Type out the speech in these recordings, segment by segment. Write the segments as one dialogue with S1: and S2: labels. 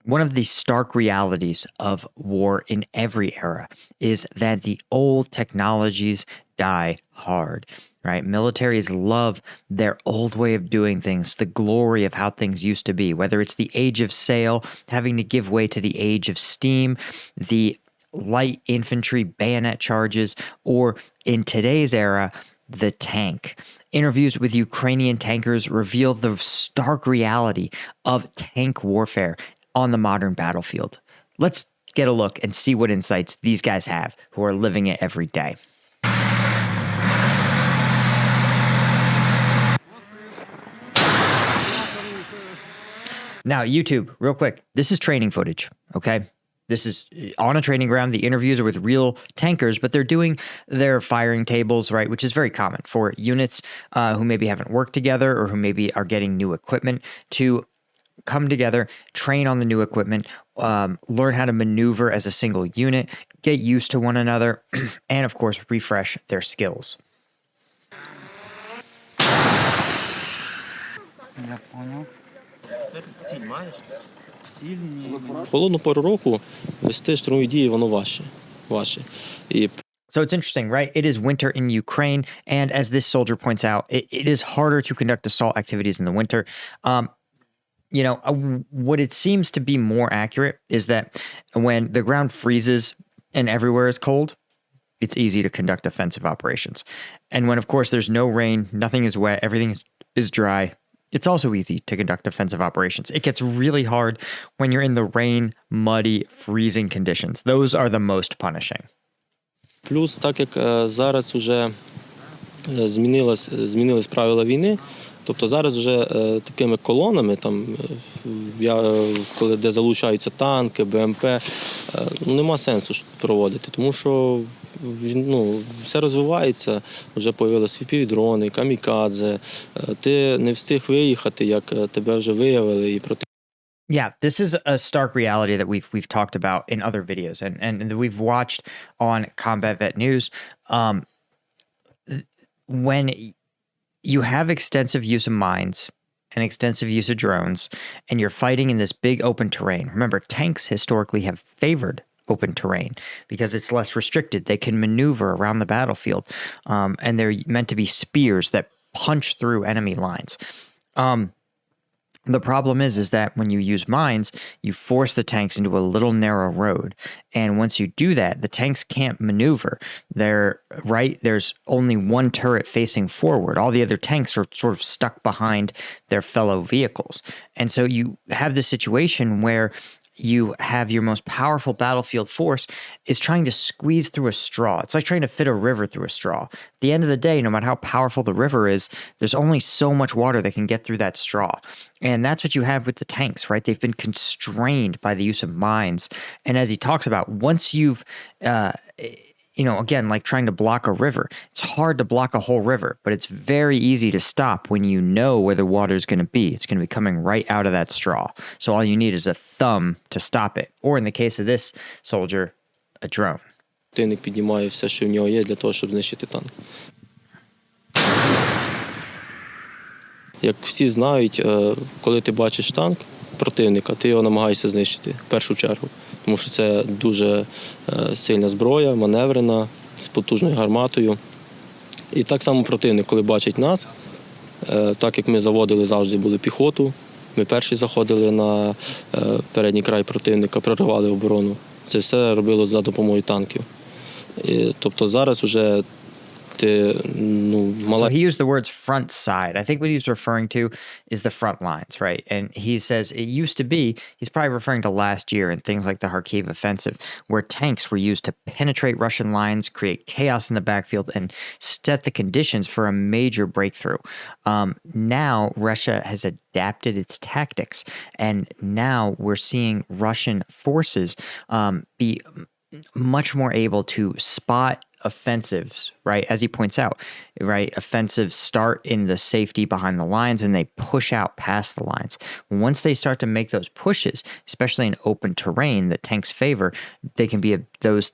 S1: One of the stark realities of war in every era is that the old technologies die hard, right? Militaries love their old way of doing things, the glory of how things used to be, whether it's the age of sail having to give way to the age of steam, the light infantry bayonet charges, or in today's era, the tank. Interviews with Ukrainian tankers reveal the stark reality of tank warfare on the modern battlefield. Let's get a look and see what insights these guys have who are living it every day. Now, YouTube, real quick, this is training footage, okay? This is on a training ground. The interviews are with real tankers, but they're doing their firing tables, right, which is very common for units who maybe haven't worked together or who maybe are getting new equipment to come together, train on the new equipment, learn how to maneuver as a single unit, get used to one another, and of course, refresh their skills.
S2: Холодну пору року вести штурмові дії воно важче.
S1: So it's interesting, right? It is winter in Ukraine, and as this soldier points out, it is harder to conduct assault activities in the winter. What it seems to be more accurate is that when the ground freezes and everywhere is cold, it's easy to conduct offensive operations. And when, of course, there's no rain, nothing is wet, everything is dry, it's also easy to conduct offensive operations. It gets really hard when you're in the rain, muddy, freezing conditions. Those are the most punishing.
S2: Плюс, так як зараз вже змінились правила війни, тобто зараз вже такими колонами, там, де залучаються танки, БМП, нема сенсу проводити, тому що все розвивається, вже з'явилися FPV-дрони, камікадзе, ти не встиг виїхати, як тебе вже виявили і проти.
S1: Yeah, this is a stark reality that we've talked about in other videos and we've watched on Combat Vet News. When you have extensive use of mines and extensive use of drones, and you're fighting in this big open terrain. Remember, tanks historically have favored open terrain because it's less restricted. They can maneuver around the battlefield, and they're meant to be spears that punch through enemy lines. The problem is that when you use mines, you force the tanks into a little narrow road. And once you do that, the tanks can't maneuver. There's only one turret facing forward. All the other tanks are sort of stuck behind their fellow vehicles. And so you have this situation where you have your most powerful battlefield force is trying to squeeze through a straw. It's like trying to fit a river through a straw. At the end of the day, no matter how powerful the river is, there's only so much water that can get through that straw. And that's what you have with the tanks, right? They've been constrained by the use of mines. And as he talks about, once you've again, like trying to block a river. It's hard to block a whole river, but it's very easy to stop when you know where the water is going to be. It's going to be coming right out of that straw. So all you need is a thumb to stop it. Or in the case of this soldier, a drone.
S2: Противник піднімає все, що в нього є, для того, щоб знищити танк. Як всі знають, коли ти бачиш танк противника, ти його намагаєшся знищити в першу чергу. Тому що це дуже сильна зброя, маневрена, з потужною гарматою. І так само противник, коли бачить нас, так як ми заводили завжди були піхоту, ми перші заходили на передній край противника, проривали оборону. Це все робилося за допомогою танків. Тобто зараз вже
S1: So he used the words front side. I think what he's referring to is the front lines, right? And he says it used to be, he's probably referring to last year and things like the Kharkiv offensive, where tanks were used to penetrate Russian lines, create chaos in the backfield, and set the conditions for a major breakthrough. Now Russia has adapted its tactics, and now we're seeing Russian forces be much more able to spot offensives, right? As he points out, right? Offensives start in the safety behind the lines and they push out past the lines. Once they start to make those pushes, especially in open terrain that tanks favor, they can be those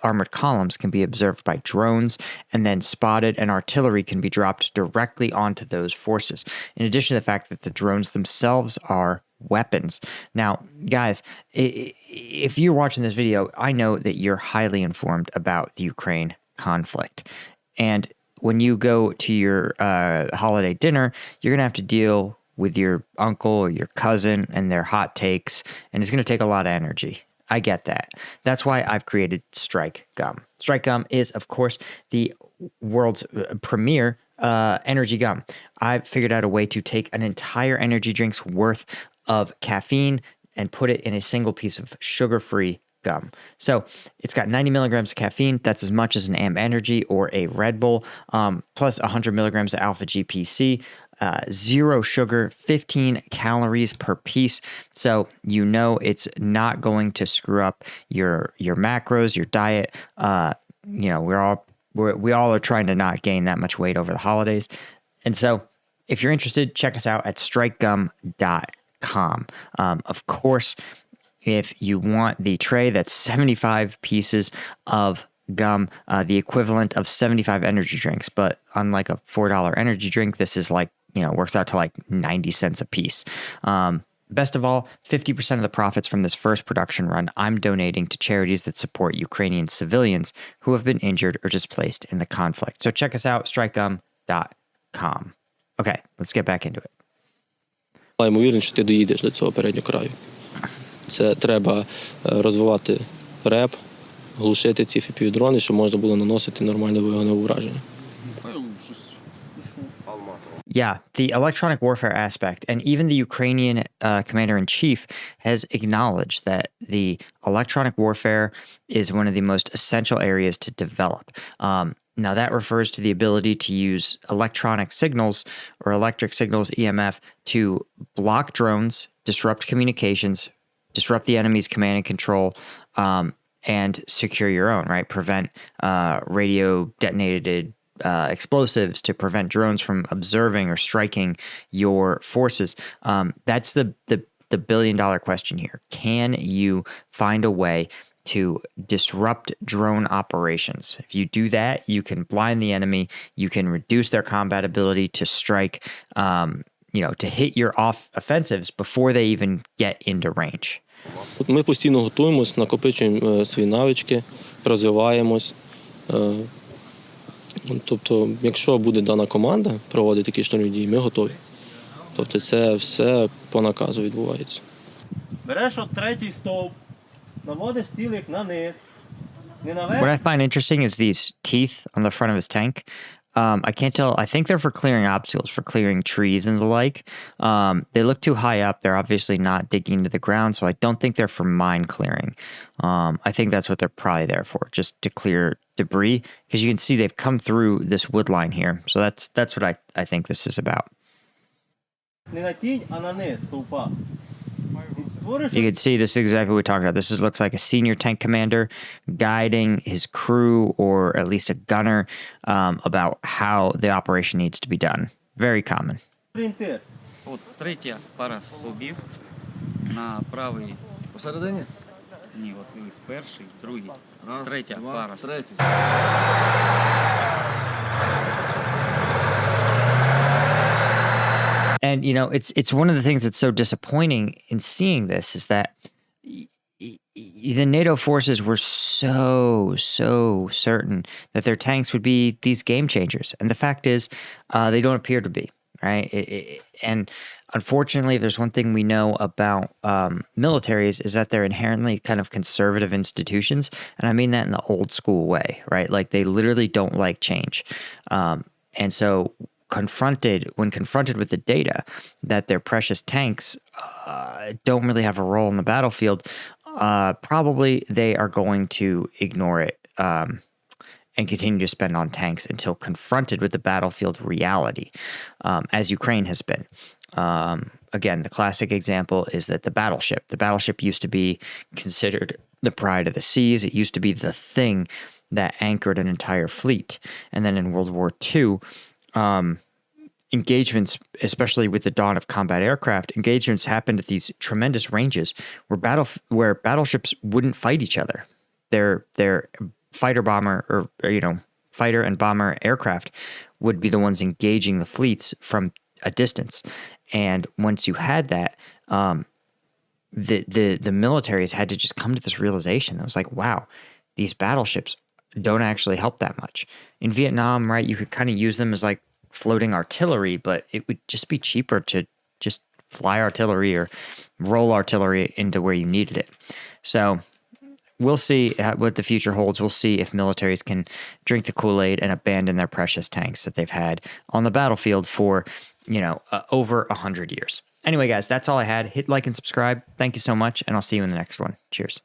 S1: armored columns can be observed by drones and then spotted, and artillery can be dropped directly onto those forces. In addition to the fact that the drones themselves are weapons. Now, guys, if you're watching this video, I know that you're highly informed about the Ukraine conflict. And when you go to your holiday dinner, you're going to have to deal with your uncle or your cousin and their hot takes, and it's going to take a lot of energy. I get that. That's why I've created Strike Gum. Strike Gum is, of course, the world's premier energy gum. I've figured out a way to take an entire energy drink's worth of caffeine and put it in a single piece of sugar-free gum. So it's got 90 milligrams of caffeine. That's as much as an AM Energy or a Red Bull, plus 100 milligrams of alpha GPC. Zero sugar, 15 calories per piece. So you know it's not going to screw up your macros, your diet. We all are trying to not gain that much weight over the holidays. And so if you're interested, check us out at strikegum.com. Of course, if you want the tray, that's 75 pieces of gum, the equivalent of 75 energy drinks. But unlike a $4 energy drink, this is like, works out to like 90 cents a piece. Best of all, 50% of the profits from this first production run, I'm donating to charities that support Ukrainian civilians who have been injured or displaced in the conflict. So check us out, strikegum.com. Okay, let's get back into it.
S2: Я ймовірно, що ти доїдеш до цього переднього краю. Це треба розвивати реп, глушити ці FPV-дрони, щоб можна було наносити нормальне вогневе ураження.
S1: Yeah, the electronic warfare aspect, and even the Ukrainian commander-in-chief has acknowledged that the electronic warfare is one of the most essential areas to develop. Now, that refers to the ability to use electronic signals or electric signals, EMF, to block drones, disrupt communications, disrupt the enemy's command and control, and secure your own, right? Prevent radio detonated explosives to prevent drones from observing or striking your forces. That's the billion-dollar question here. Can you find a way to disrupt drone operations? If you do that, you can blind the enemy. You can reduce their combat ability to strike, to hit your offensives before they even get into range.
S2: Ми постійно готуємось, накопичуємо свої навички, розвиваємось. Тобто, якщо буде дана команда проводити такі штурмові дії, ми готові. Тобто це все по наказу відбувається.
S3: Береш от третій стовп, наводиш цілих на них.
S1: What I find interesting is these teeth on the front of his tank. I can't tell. I think they're for clearing obstacles, for clearing trees and the like. They look too high up. They're obviously not digging into the ground, so I don't think they're for mine clearing. I think that's what they're probably there for, just to clear debris. Because you can see they've come through this wood line here. So that's what I think this is about.
S3: Не на тінь, а на низ стовпа.
S1: You can see this is exactly what we talked about. This looks like a senior tank commander guiding his crew, or at least a gunner, about how the operation needs to be done. Very common.
S3: Орієнтир.
S4: От третя пара стовбів на правий.
S5: Посередині?
S4: Ні, от дивись, перший, другий. Третя пара.
S5: Третій.
S1: And it's one of the things that's so disappointing in seeing this is that the NATO forces were so certain that their tanks would be these game changers, and the fact is, they don't appear to be. Right, and unfortunately, if there's one thing we know about militaries is that they're inherently kind of conservative institutions, and I mean that in the old school way, right? Like they literally don't like change, and so. When confronted with the data that their precious tanks don't really have a role in the battlefield, probably they are going to ignore it and continue to spend on tanks until confronted with the battlefield reality, as Ukraine has been. Again, the classic example is that the battleship. The battleship used to be considered the pride of the seas. It used to be the thing that anchored an entire fleet. And then in World War II, engagements, especially with the dawn of combat aircraft, engagements happened at these tremendous ranges where battleships wouldn't fight each other. Their fighter and bomber aircraft would be the ones engaging the fleets from a distance. And once you had that, the militaries had to just come to this realization that was like, wow, these battleships don't actually help that much. In Vietnam, right, you could kind of use them as like floating artillery, but it would just be cheaper to just fly artillery or roll artillery into where you needed it. So we'll see what the future holds. We'll see if militaries can drink the Kool-Aid and abandon their precious tanks that they've had on the battlefield for, over 100 years. Anyway, guys, that's all I had. Hit like and subscribe. Thank you so much, and I'll see you in the next one. Cheers.